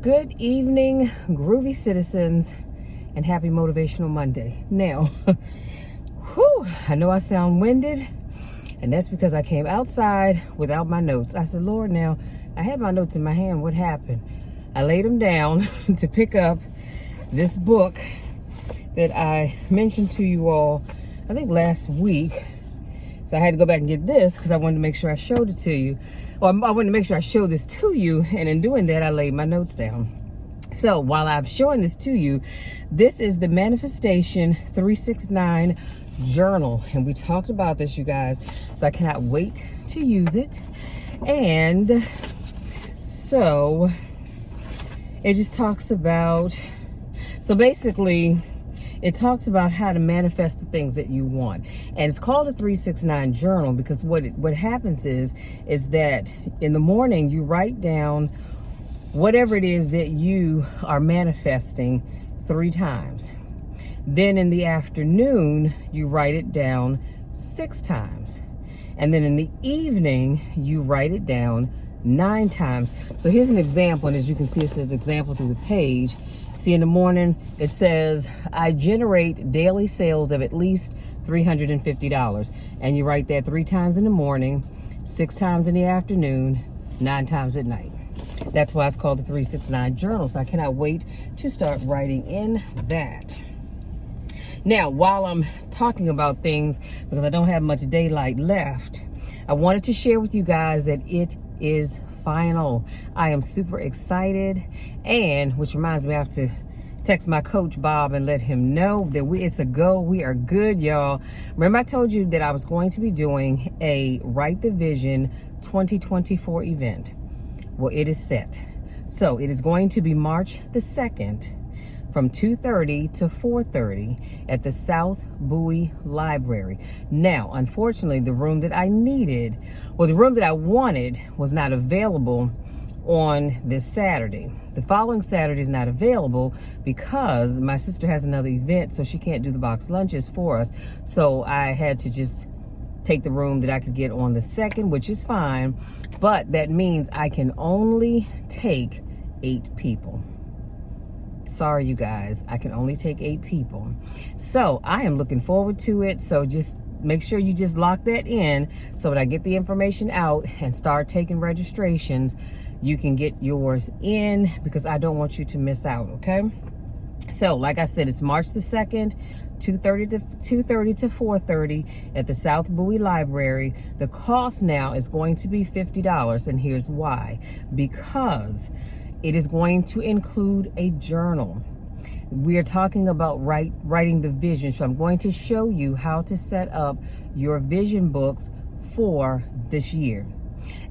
Good evening, groovy citizens, and happy Motivational Monday. Now, I know I sound winded, and that's because I came outside without my notes. I said, Lord, now, I had my notes in my hand. What happened? I laid them down to pick up this book that I mentioned to you all, I think last week. So I had to go back and get this because I wanted to make sure I showed it to you. Or I wanted to make sure I showed this to you. And in doing that, I laid my notes down. So while I'm showing this to you, this is the Manifestation 369 journal. And we talked about this, you guys. So I cannot wait to use it. And so it just talks about, so basically, it talks about how to manifest the things that you want. And it's called a 369 journal because what happens is that in the morning you write down whatever it is that you are manifesting 3 times. Then in the afternoon, you write it down 6 times. And then in the evening, you write it down 9 times. So here's an example, and as you can see, it says example through the page. See, in the morning, it says, I generate daily sales of at least $350. And you write that 3 times in the morning, 6 times in the afternoon, 9 times at night. That's why it's called the 369 journal. So I cannot wait to start writing in that. Now, while I'm talking about things, because I don't have much daylight left, I wanted to share with you guys that it is final. I am super excited, and which reminds me, I have to text my coach Bob and let him know that it's a go. We are good, y'all. Remember I told you that I was going to be doing a Write the Vision 2024 event. Well, it is set. So it is going to be March the 2nd from 2:30 to 4:30 at the South Bowie Library. Now, unfortunately, the room that I needed, or the room that I wanted, was not available on this Saturday. The following Saturday is not available because my sister has another event, so she can't do the box lunches for us. So I had to just take the room that I could get on the 2nd, which is fine, but that means I can only take 8 people. Sorry, you guys, I can only take 8 people. So I am looking forward to it. So just make sure you just lock that in so when I get the information out and start taking registrations, you can get yours in because I don't want you to miss out, okay? So like I said, it's March the 2nd, 2:30 to 4:30 at the South Bowie Library. The cost now is going to be $50, and here's why. Because it is going to include a journal. We are talking about writing the vision. So I'm going to show you how to set up your vision books for this year.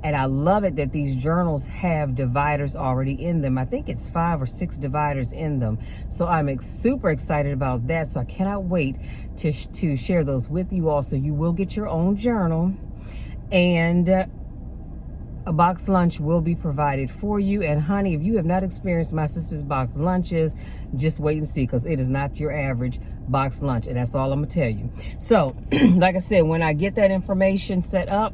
And I love it that these journals have dividers already in them. I think it's 5 or 6 dividers in them. So I'm super excited about that. So I cannot wait to share those with you all. So you will get your own journal, and a box lunch will be provided for you. And honey, if you have not experienced my sister's box lunches, just wait and see, because it is not your average box lunch. And that's all I'm gonna tell you. So like I said, when I get that information set up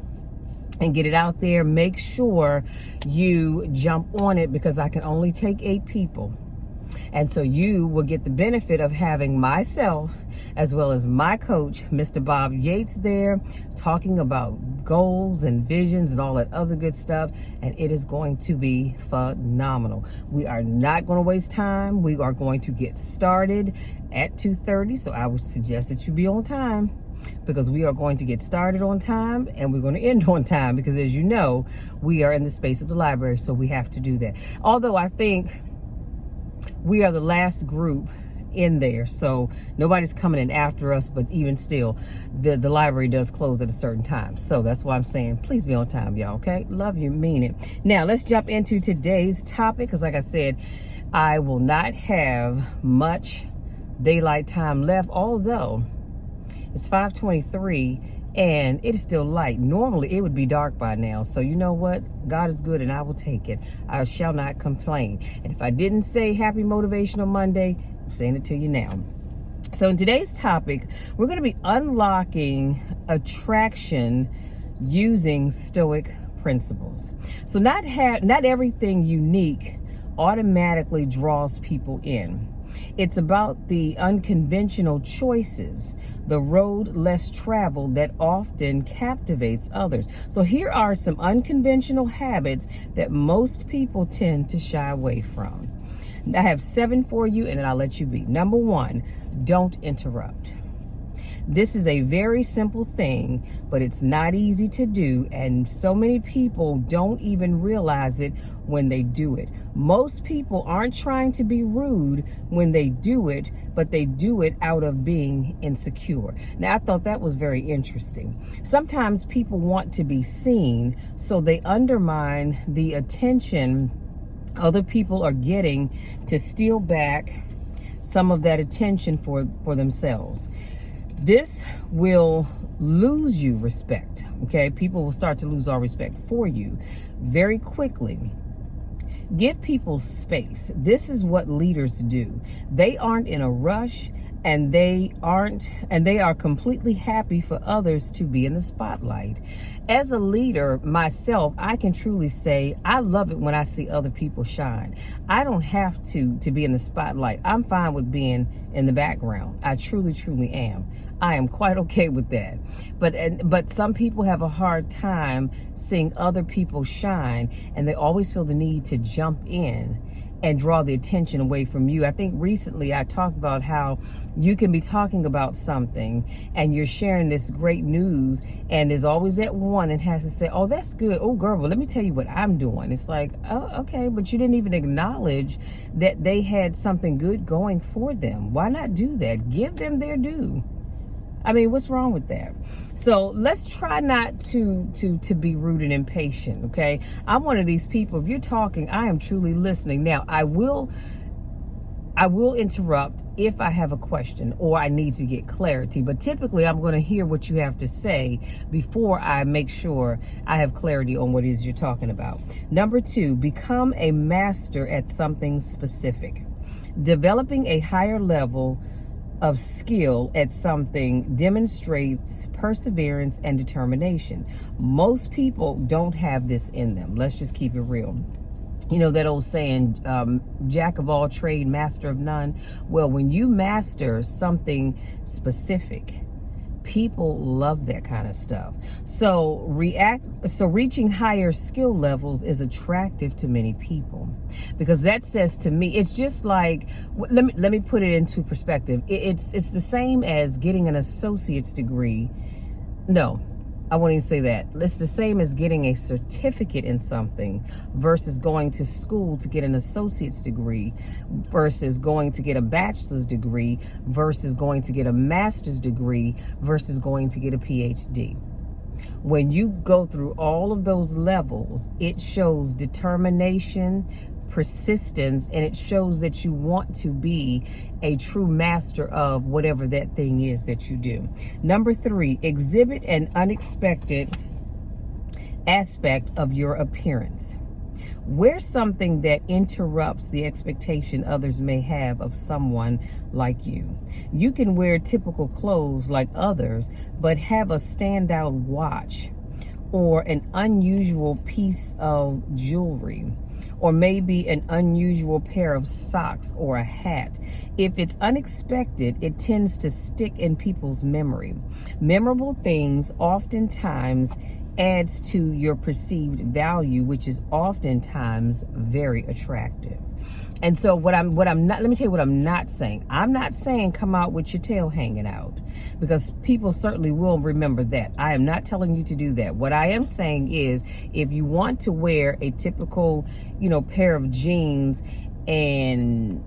and get it out there, make sure you jump on it, because I can only take 8 people. And so you will get the benefit of having myself as well as my coach, Mr. Bob Yates, there talking about goals and visions and all that other good stuff. And it is going to be phenomenal. We are not going to waste time. We are going to get started at 2:30. So I would suggest that you be on time, because we are going to get started on time and we're going to end on time, because as you know, we are in the space of the library. So we have to do that. Although I think we are the last group in there, so nobody's coming in after us, but even still, the library does close at a certain time. So that's why I'm saying, please be on time, y'all, okay? Love you, mean it. Now, let's jump into today's topic, because like I said, I will not have much daylight time left, although it's 5:23 and it is still light. Normally it would be dark by now. So you know what? God is good and I will take it. I shall not complain. And if I didn't say happy Motivational Monday, I'm saying it to you now. So in today's topic, we're going to be unlocking attraction using Stoic principles. So not everything unique automatically draws people in. It's about the unconventional choices, the road less traveled that often captivates others. So here are some unconventional habits that most people tend to shy away from. I have 7 for you, and then I'll let you be. Number 1, don't interrupt. This is a very simple thing, but it's not easy to do, and so many people don't even realize it when they do it. Most people aren't trying to be rude when they do it, but they do it out of being insecure. Now, I thought that was very interesting. Sometimes people want to be seen, so they undermine the attention other people are getting to steal back some of that attention for themselves. This will lose you respect, okay? People will start to lose all respect for you very quickly. Give people space. This is what leaders do. They aren't in a rush, and they are completely happy for others to be in the spotlight. As a leader myself, I can truly say I love it when I see other people shine. I don't have to be in the spotlight. I'm fine with being in the background. I truly am. I am quite okay with that. But some people have a hard time seeing other people shine, and they always feel the need to jump in and draw the attention away from you. I think recently I talked about how you can be talking about something and you're sharing this great news, and there's always that one that has to say, oh, that's good. Oh, girl, well, let me tell you what I'm doing. It's like, oh, okay, but you didn't even acknowledge that they had something good going for them. Why not do that? Give them their due. I mean, what's wrong with that? So let's try not to be rude and impatient, okay? I'm one of these people. If you're talking, I am truly listening. Now, I will interrupt if I have a question or I need to get clarity, but typically I'm going to hear what you have to say before I make sure I have clarity on what it is you're talking about. Number 2, become a master at something specific. Developing a higher level of skill at something demonstrates perseverance and determination. Most people don't have this in them. Let's just keep it real. You know that old saying, jack of all trade, master of none. Well, when you master something specific, people love that kind of stuff. So reaching higher skill levels is attractive to many people, because that says to me, it's just like, let me put it into perspective. It's the same as getting an associate's degree. No, I won't even say that. It's the same as getting a certificate in something versus going to school to get an associate's degree versus going to get a bachelor's degree versus going to get a master's degree versus going to get a PhD. When you go through all of those levels, it shows determination, persistence, and it shows that you want to be a true master of whatever that thing is that you do. Number 3, exhibit an unexpected aspect of your appearance. Wear something that interrupts the expectation others may have of someone like you. You can wear typical clothes like others, but have a standout watch or an unusual piece of jewelry, or maybe an unusual pair of socks or a hat. If it's unexpected, it tends to stick in people's memory. Memorable things oftentimes adds to your perceived value, which is oftentimes very attractive. And so let me tell you what I'm not saying. I'm not saying come out with your tail hanging out, because people certainly will remember that. I am not telling you to do that. What I am saying is, if you want to wear a typical, pair of jeans and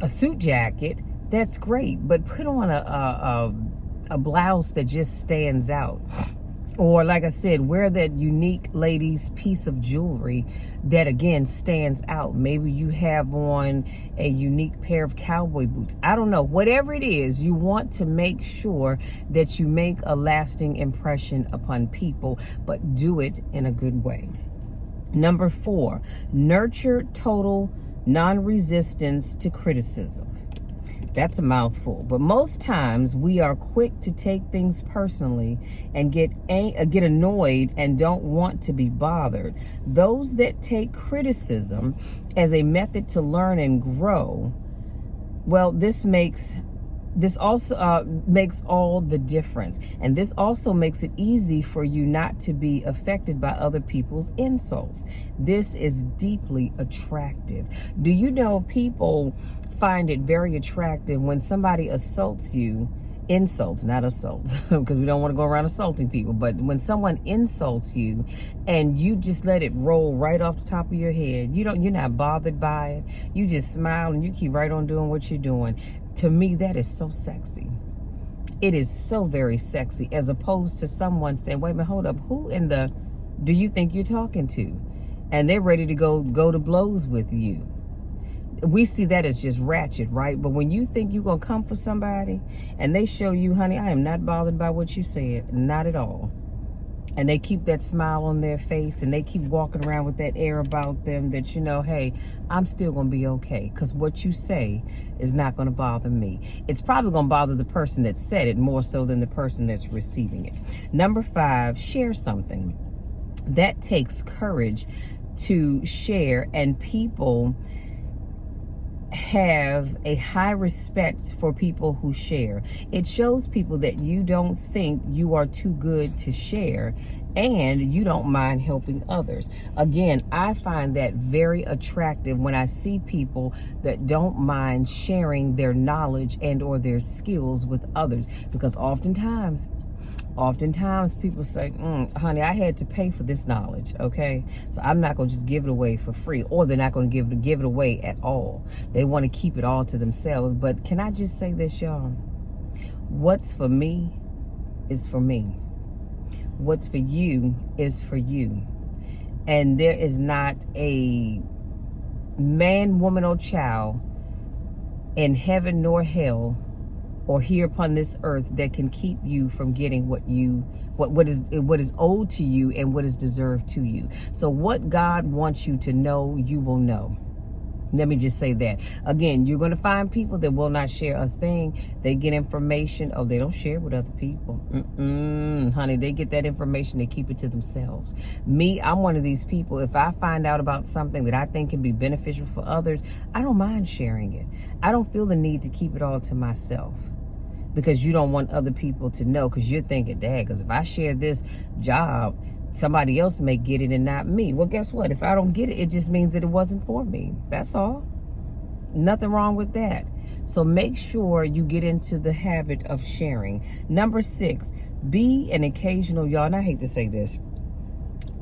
a suit jacket, that's great. But put on a blouse that just stands out. Or like I said, wear that unique ladies piece of jewelry that again stands out. Maybe you have on a unique pair of cowboy boots. I don't know. Whatever it is, you want to make sure that you make a lasting impression upon people, but do it in a good way. Number 4, nurture total non-resistance to criticism. That's a mouthful. But most times we are quick to take things personally and get annoyed and don't want to be bothered. Those that take criticism as a method to learn and grow, well, this also makes all the difference. And this also makes it easy for you not to be affected by other people's insults. This is deeply attractive. Do you know people find it very attractive when somebody assaults you? Insults, not assaults, because we don't want to go around assaulting people. But when someone insults you and you just let it roll right off the top of your head, you're not bothered by it. You just smile and you keep right on doing what you're doing. To me, that is so sexy. It is so very sexy, as opposed to someone saying, wait a minute, hold up, who in the do you think you're talking to? And they're ready to go to blows with you. We see that as just ratchet, right? But when you think you're going to come for somebody and they show you, honey, I am not bothered by what you said, not at all. And they keep that smile on their face and they keep walking around with that air about them that, hey, I'm still going to be okay, because what you say is not going to bother me. It's probably going to bother the person that said it more so than the person that's receiving it. Number 5, share something. That takes courage to share, and people have a high respect for people who share. It shows people that you don't think you are too good to share, and you don't mind helping others. Again, I find that very attractive when I see people that don't mind sharing their knowledge and or their skills with others, because oftentimes people say, honey, I had to pay for this knowledge, okay? So I'm not going to just give it away for free, or they're not going to give it away at all. They want to keep it all to themselves. But can I just say this, y'all? What's for me is for me. What's for you is for you. And there is not a man, woman, or child in heaven nor hell or here upon this earth that can keep you from getting what is owed to you and what is deserved to you. So what God wants you to know, you will know. Let me just say that. Again, you're going to find people that will not share a thing. They get information. Oh, they don't share with other people. Honey, they get that information. They keep it to themselves. Me, I'm one of these people. If I find out about something that I think can be beneficial for others, I don't mind sharing it. I don't feel the need to keep it all to myself, because you don't want other people to know, because you're thinking, dad, because if I share this job, somebody else may get it and not me. Well, guess what? If I don't get it, it just means that it wasn't for me. That's all. Nothing wrong with that. So make sure you get into the habit of sharing. Number 6, be an occasional, y'all, and I hate to say this,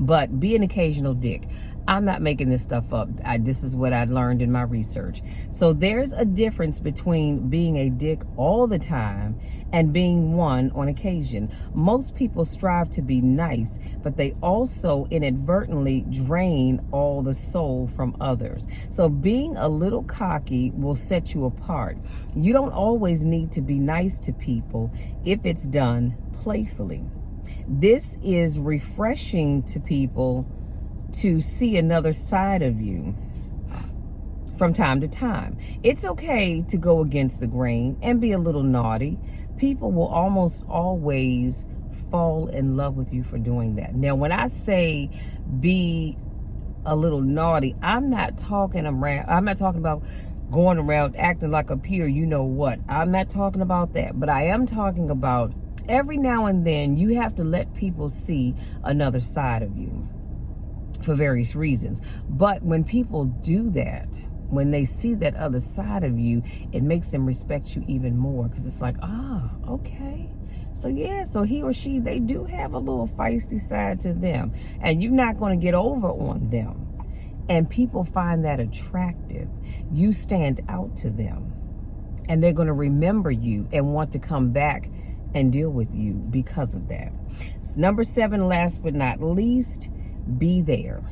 but be an occasional dick. I'm not making this stuff up. This is what I learned in my research. So there's a difference between being a dick all the time and being one on occasion. Most people strive to be nice, but they also inadvertently drain all the soul from others. So being a little cocky will set you apart. You don't always need to be nice to people if it's done playfully. This is refreshing to people to see another side of you from time to time. It's okay to go against the grain and be a little naughty. People will almost always fall in love with you for doing that. Now, when I say be a little naughty, I'm not talking about going around acting like a pure you know what. I'm not talking about that. But I am talking about every now and then you have to let people see another side of you for various reasons. But when people do that, when they see that other side of you, it makes them respect you even more, because it's like, okay. So yeah, so he or she, they do have a little feisty side to them, and you're not going to get over on them. And people find that attractive. You stand out to them, and they're going to remember you and want to come back and deal with you because of that. Number 7, last but not least, be there.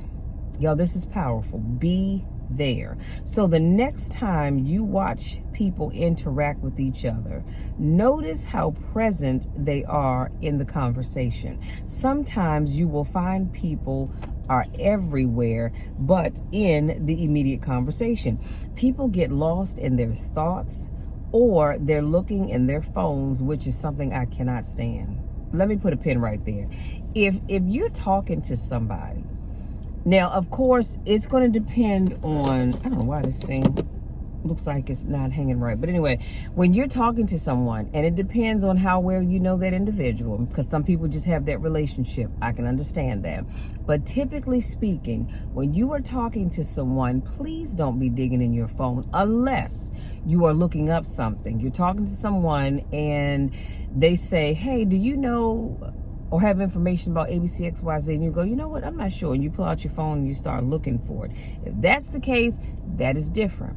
Y'all, this is powerful. Be there. So the next time you watch people interact with each other, notice how present they are in the conversation. Sometimes you will find people are everywhere but in the immediate conversation. People get lost in their thoughts or they're looking in their phones, which is something I cannot stand. Let me put a pin right there. If you're talking to somebody, now, of course, it's going to depend on, I don't know why this thing looks like it's not hanging right. But anyway, when you're talking to someone, and it depends on how well you know that individual, because some people just have that relationship. I can understand that. But typically speaking, when you are talking to someone, please don't be digging in your phone unless you are looking up something. You're talking to someone and they say, hey, do you know or have information about ABCXYZ, and you go, you know what, I'm not sure. And you pull out your phone and you start looking for it. If that's the case, that is different.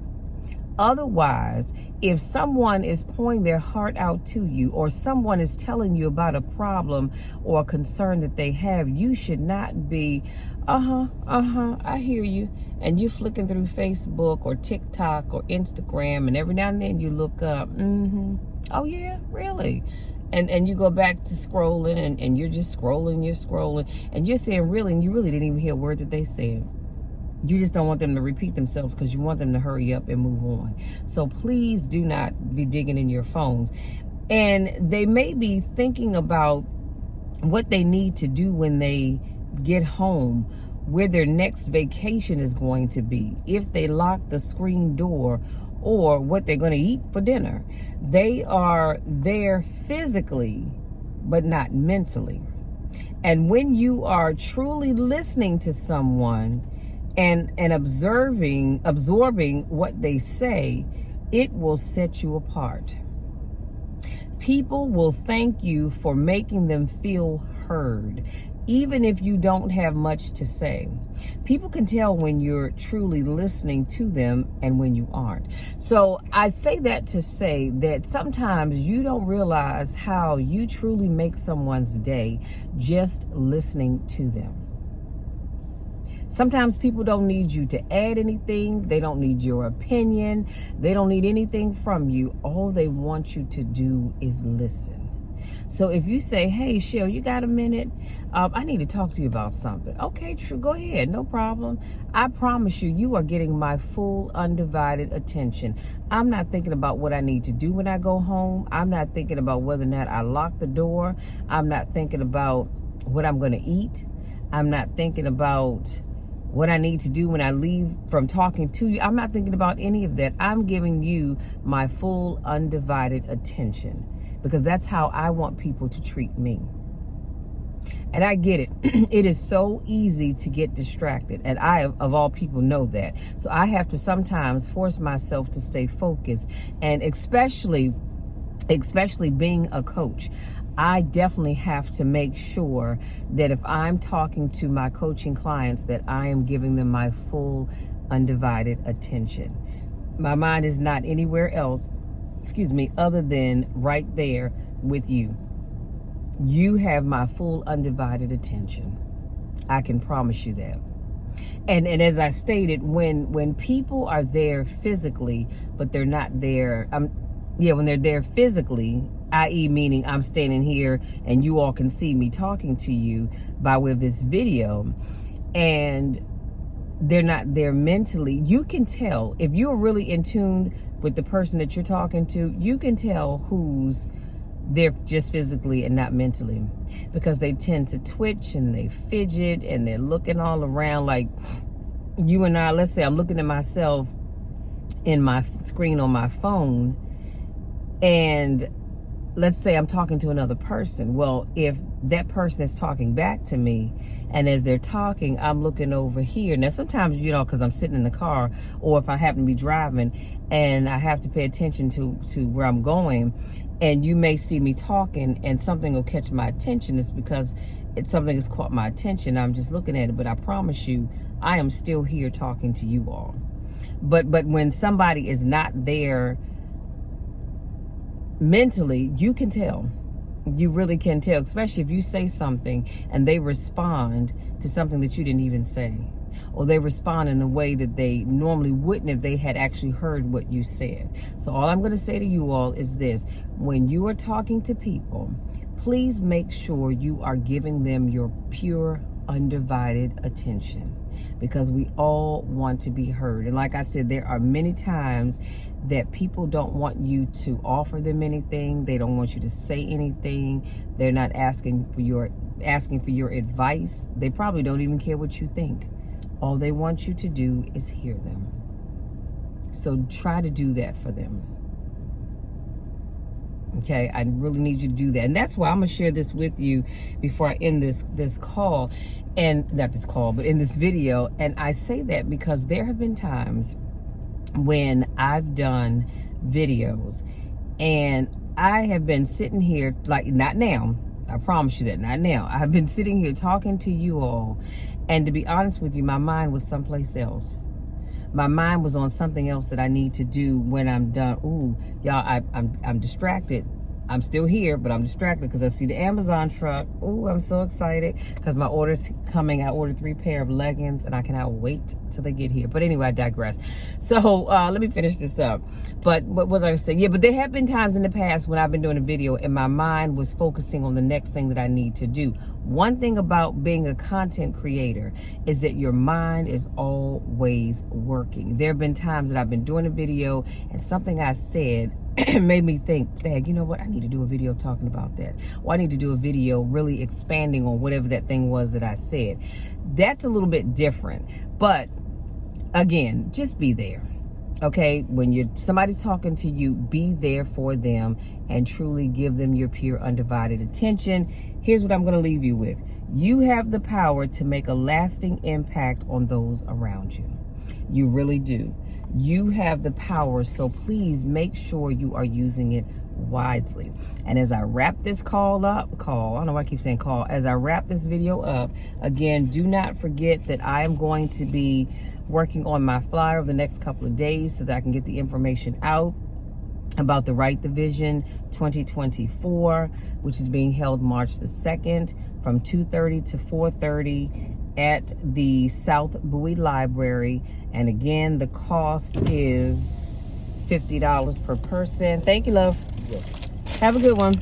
Otherwise, if someone is pouring their heart out to you, or someone is telling you about a problem or a concern that they have, you should not be, I hear you. And you're flicking through Facebook or TikTok or Instagram, and every now and then you look up, oh yeah, really? And you go back to scrolling, and you're just scrolling, and you're saying really, and you really didn't even hear a word that they said. You just don't want them to repeat themselves because you want them to hurry up and move on. So please do not be digging in your phones. And they may be thinking about what they need to do when they get home, where their next vacation is going to be, if they lock the screen door, or what they're going to eat for dinner. They are there physically, but not mentally. And when you are truly listening to someone and absorbing what they say, it will set you apart. People will thank you for making them feel heard, even if you don't have much to say. People can tell when you're truly listening to them and when you aren't. So I say that to say that sometimes you don't realize how you truly make someone's day just listening to them. Sometimes people don't need you to add anything. They don't need your opinion. They don't need anything from you. All they want you to do is listen. So if you say, hey, Shell, you got a minute? I need to talk to you about something. Okay, true. Go ahead. No problem. I promise you, you are getting my full undivided attention. I'm not thinking about what I need to do when I go home. I'm not thinking about whether or not I lock the door. I'm not thinking about what I'm going to eat. I'm not thinking about what I need to do when I leave from talking to you. I'm not thinking about any of that. I'm giving you my full undivided attention, because that's how I want people to treat me. And I get it. It is so easy to get distracted. And I, of all people, know that. So I have to sometimes force myself to stay focused. And especially being a coach, I definitely have to make sure that if I'm talking to my coaching clients, that I am giving them my full undivided attention. My mind is not anywhere else, other than right there with you. You have my full undivided attention. I can promise you that. And as I stated, when people are there physically, but they're not there, when they're there physically, i.e. meaning I'm standing here and you all can see me talking to you by way of this video, and they're not there mentally, you can tell. If you're really in tune with the person that you're talking to, you can tell who's there just physically and not mentally, because they tend to twitch and they fidget and they're looking all around. Like you and I, let's say I'm looking at myself in my screen on my phone, and let's say I'm talking to another person. Well, if that person is talking back to me, and as they're talking, I'm looking over here. Now, sometimes, because I'm sitting in the car, or if I happen to be driving and I have to pay attention to where I'm going, and you may see me talking and something will catch my attention, it's because something has caught my attention. I'm just looking at it, but I promise you, I am still here talking to you all. But when somebody is not there mentally, you can tell. You really can tell, especially if you say something and they respond to something that you didn't even say, or they respond in a way that they normally wouldn't if they had actually heard what you said. So all I'm going to say to you all is this: when you are talking to people, please make sure you are giving them your pure, undivided attention. because we all want to be heard. And like I said, there are many times that people don't want you to offer them anything. They don't want you to say anything. They're not asking for your advice. They probably don't even care what you think. All they want you to do is hear them. So try to do that for them. Okay, I really need you to do that. And that's why I'm going to share this with you before I end this call. And not this call, but in this video. And I say that because there have been times when I've done videos and I have been sitting here, like, not now, I promise you that, not now. I've been sitting here talking to you all, and to be honest with you, my mind was someplace else. My mind was on something else that I need to do when I'm done. Ooh, y'all, I'm distracted. I'm still here, but I'm distracted because I see the Amazon truck. Ooh, I'm so excited because my order's coming. I ordered 3 pair of leggings and I cannot wait till they get here. But anyway, I digress. So let me finish this up. But what was I going to say? Yeah, but there have been times in the past when I've been doing a video and my mind was focusing on the next thing that I need to do. One thing about being a content creator is that your mind is always working. There have been times that I've been doing a video and something I said made me think, dang, you know what? I need to do a video talking about that. Or I need to do a video really expanding on whatever that thing was that I said. That's a little bit different. But again, just be there. Okay, when somebody's talking to you, be there for them and truly give them your pure, undivided attention. Here's what I'm going to leave you with. You have the power to make a lasting impact on those around you. You really do. You have the power, so please make sure you are using it wisely. And as I wrap this I don't know why I keep saying call. As I wrap this video up, again, do not forget that I am going to be working on my flyer over the next couple of days so that I can get the information out about the Right Division 2024, which is being held March the 2nd from 2:30 to 4:30 at the South Bowie Library. And again, the cost is $50 per person. Thank you, love. Have a good one.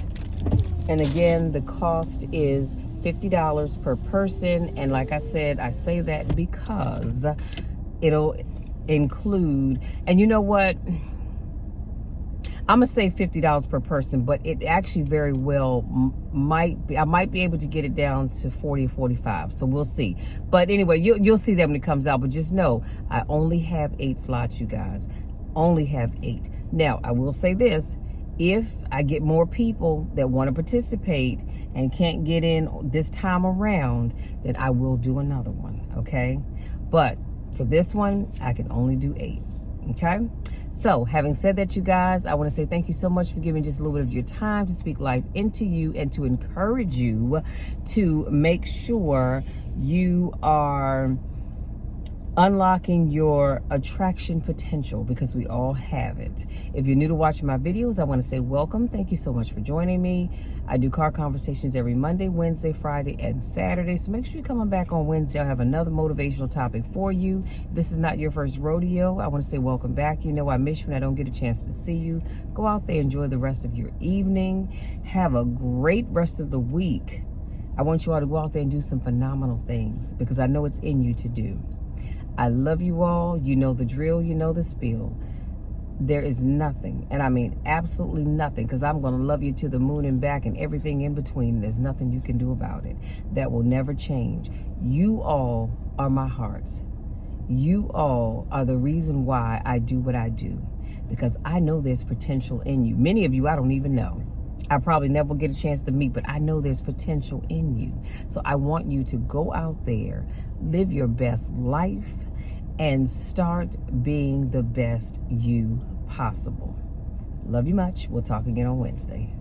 And again, the cost is $50 per person. And like I said, I say that because it'll include, and you know what? I'm gonna say $50 per person, but it actually very well might be, I might be able to get it down to 40 or 45. So we'll see. But anyway, you'll see that when it comes out. But just know, I only have 8 slots, you guys. Only have 8. Now, I will say this. If I get more people that want to participate and can't get in this time around, then I will do another one, okay? But for this one, I can only do 8, okay? So having said that, you guys, I want to say thank you so much for giving just a little bit of your time to speak life into you and to encourage you to make sure you are unlocking your attraction potential, because we all have it. If you're new to watching my videos, I want to say welcome. Thank you so much for joining me. I do car conversations every Monday, Wednesday, Friday, and Saturday. So make sure you come on back on Wednesday. I'll have another motivational topic for you. If this is not your first rodeo, I want to say welcome back. You know I miss you when I don't get a chance to see you. Go out there, enjoy the rest of your evening. Have a great rest of the week. I want you all to go out there and do some phenomenal things, because I know it's in you to do. I love you all. You know the drill. You know the spiel. There is nothing, and I mean absolutely nothing, because I'm going to love you to the moon and back and everything in between. There's nothing you can do about it. That will never change. You all are my hearts. You all are the reason why I do what I do, because I know there's potential in you. Many of you I don't even know. I probably never will get a chance to meet, but I know there's potential in you. So I want you to go out there, live your best life, and start being the best you possible. Love you much. We'll talk again on Wednesday.